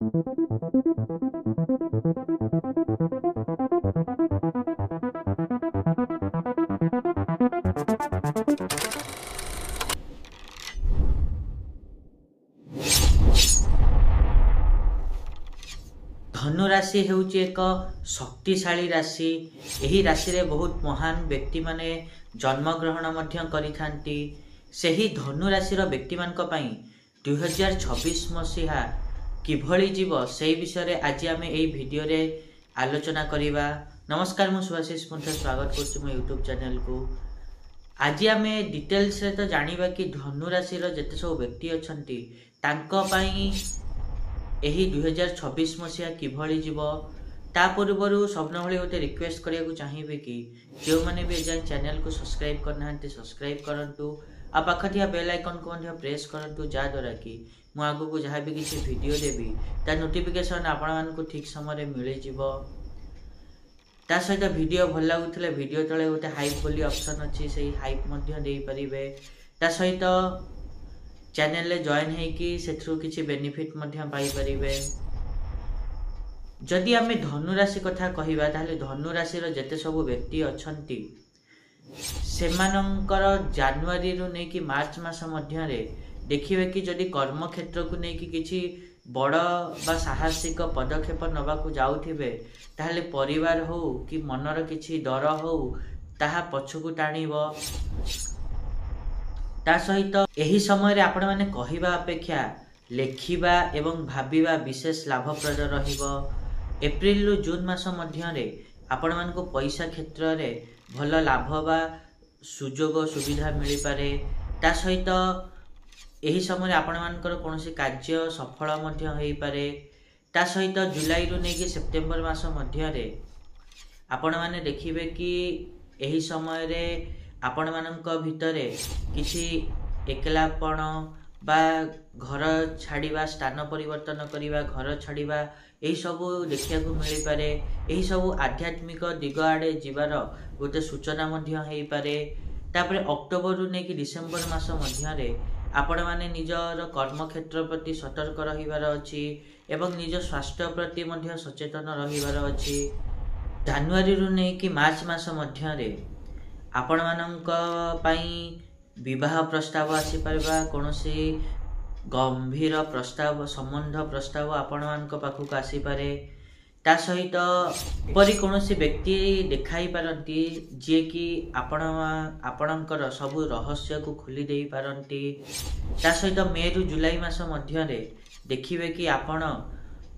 धनु राशि हेउची एक शक्तिशाली राशि। एही राशि रे बहुत महान व्यक्ति माने जन्मग्रहण मध्य करिथांती। सेही धनु राशि रो व्यक्ति मान को पई 2026 मसीहा किभली जीव सेही विषय रे आज आमे एही वीडियो रे आलोचना करिबा। नमस्कार, मु सुभाषिष पुनः स्वागत करछु मो YouTube चैनल को। आज आमे डिटेल्स रे तो जानिबा कि धनु राशि रो जते सब व्यक्ति अछंती तांको पई एही 2026 मसीहा किभली जीव ता पूर्वरु सबन भली गोटे रिक्वेस्ट करिया को चाहिबे कि जो माने भी एजाय चैनल को सब्सक्राइब करनांते सब्सक्राइब करंतु आ पाखथिया बेल आइकन को ମଧ୍ୟ प्रेस करंतु जा द्वारा कि मु आगु को जहा भी किछि वीडियो देबी ता नोटिफिकेशन आपण मान को ठीक समय रे मिले जीवो। ता सहित वीडियो भल लागुतले वीडियो तळे गोटे हाइप बोली ऑप्शन अछि, सेही हाइप ମଧ୍ୟ देई परिबे। ता सहित चैनल ले जॉइन है कि सेथरु किछि बेनिफिट मध्य पाई परिबे। जदि आमे धनु राशि कथा कहिबा ताले धनु राशि रो जते सब व्यक्ति अछंती सेमानंकर जनवरी रु नै कि मार्च मास मध्य रे देखिबे कि जदि कर्म क्षेत्र को नै कि किछि बड़ बा साहसिक पदक्षेप नबा को जाउथिबे ताले परिवार हो कि मनर किछि डर हो ताहा पछकु टाणीबो। ता सहित एही समय रे आपण माने कहिबा अपेक्षा लेखिबा एवं भाबिबा विशेष लाभप्रद रहिबो। एप्रिल रु जून मास मध्य रे आपण मान को पैसा क्षेत्र रे भल लाभ बा सुजोग सुविधा मिली पारे। ता सहित एही समय रे आपण मानकर कोनोसी कार्य सफल मध्य हेई पारे। ता सहित जुलाई रु नै कि सेप्टेम्बर मास मध्य रे आपण माने देखिबे कि एही समय रे आपण मानक भितरे किछि एकलापण बा घर छाड़ीबा स्थान परिवर्तन करिबा घर छाड़ीबा एही सब देखिया को मिली पारे। एही सब आध्यात्मिक दिग आडे जीवार गोटे सूचना मध्य हेई पारे। तापरे अक्टोबर रु नै कि डिसेंबर मास मध्य रे आपण माने निजर कर्म क्षेत्र प्रति सतर्क रहिबार अछि एवं निज स्वास्थ्य प्रति मध्य सचेतन रहिबार अछि। जनवरी रु नै कि मार्च मास मध्य रे आपण मानक पई विवाह प्रस्ताव आसी परबा, कोनोसी गंभीर प्रस्ताव संबंध प्रस्ताव आपण मानक पाखु को आसी पारे। ता सहित परि कोनोसी व्यक्ति देखाई पारंती जे कि आपणकर सब रहस्य को खोली देई पारंती। ता सहित मे रु जुलाई मास मध्य रे देखिबे कि आपण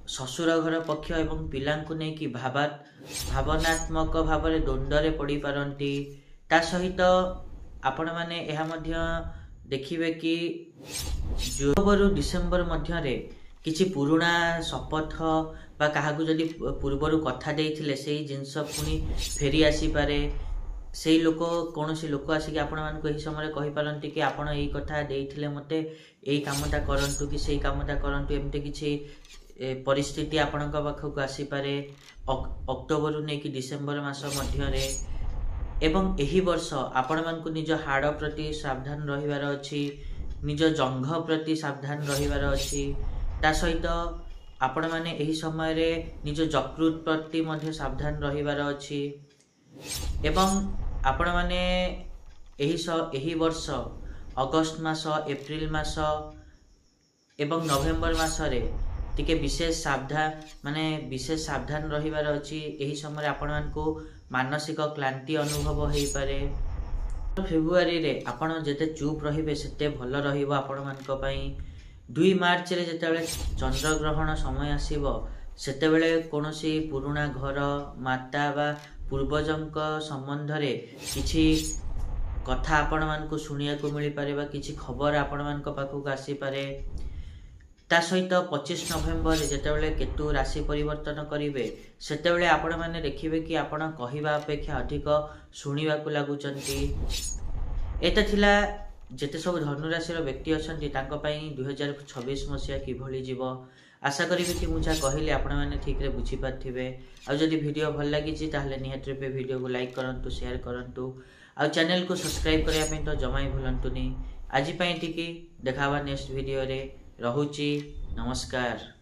ससुर घर पक्ष एवं पिलांकु नै कि भावनात्मक भावरे द्वंद्व रे पड़ी पारंती। ता सहित आपण माने एहा मध्य देखिबे कि अक्टोबर रु डिसेंबर मध्य रे किछि पुराना शपथ बा काहाकु जदि पूर्वरु कथा देइथिले सेही जिंस पुनी फेरी आसी पारे। सेही लोक कोनोसी लोक आसी कि आपण मान को एही समय कहि पारंती कि आपण एही कथा देइथिले मते एही कामटा करंतु कि सेही कामटा करंतु एमते किछि परिस्थिति आपणक पाखकु आसी पारे अक्टोबर रु नै कि डिसेंबर मास मध्य रे। एवं एही वर्ष आपण मान को निज हाड़ प्रति सावधान रहिबार अछि, निज जंघ प्रति सावधान रहिबार अछि। ता सहित आपण माने एही समय रे निज यकृत प्रति मध्य सावधान रहिबार अछि। एवं आपण माने एही वर्ष अगस्त मास एप्रिल मास एवं नवेम्बर मास रे टिके विशेष सावधान रहिबार अछि। एही समय आपण मान को मानसिक क्लांति अनुभव हेई पारे। फेब्रुआरी रे आपण जते चुप रहिबे सेते भल रहिबो आपण मानक पई। 2 मार्च रे जतेबेले चंद्र ग्रहण समय आसीबो सेतेबेले कोनोसी पुराना घर माता बा पूर्वजंक संबंध रे किछि कथा आपण मान को सुनिया को मिली पारे बा किछि खबर आपण मानक पाखु को आसी पारे। ता सहित 25 नवेम्बर जेतेबेले केतु राशि परिवर्तन करिवे सेतेबेले आपण माने देखिबे कि आपण कहिबा अपेक्षा अधिक सुनिबा को लागुचंती। एता थिला जेते सब धनु राशि रो व्यक्ति अछंती तांको पई 2026 मसिया किभली जीव। आशा करिबे कि मुझा कहिले आपण माने ठीक रे बुझी पाथिबे। आ जदि वीडियो भल लागि छि ताहले निहात रूपे वीडियो को लाइक करंतु शेयर करंतु आ चैनल को सब्सक्राइब करिया पई तो जमाई भूलंतुनी। आज पई टिकी देखावा नेक्स्ट वीडियो रे। रहुची नमस्कार।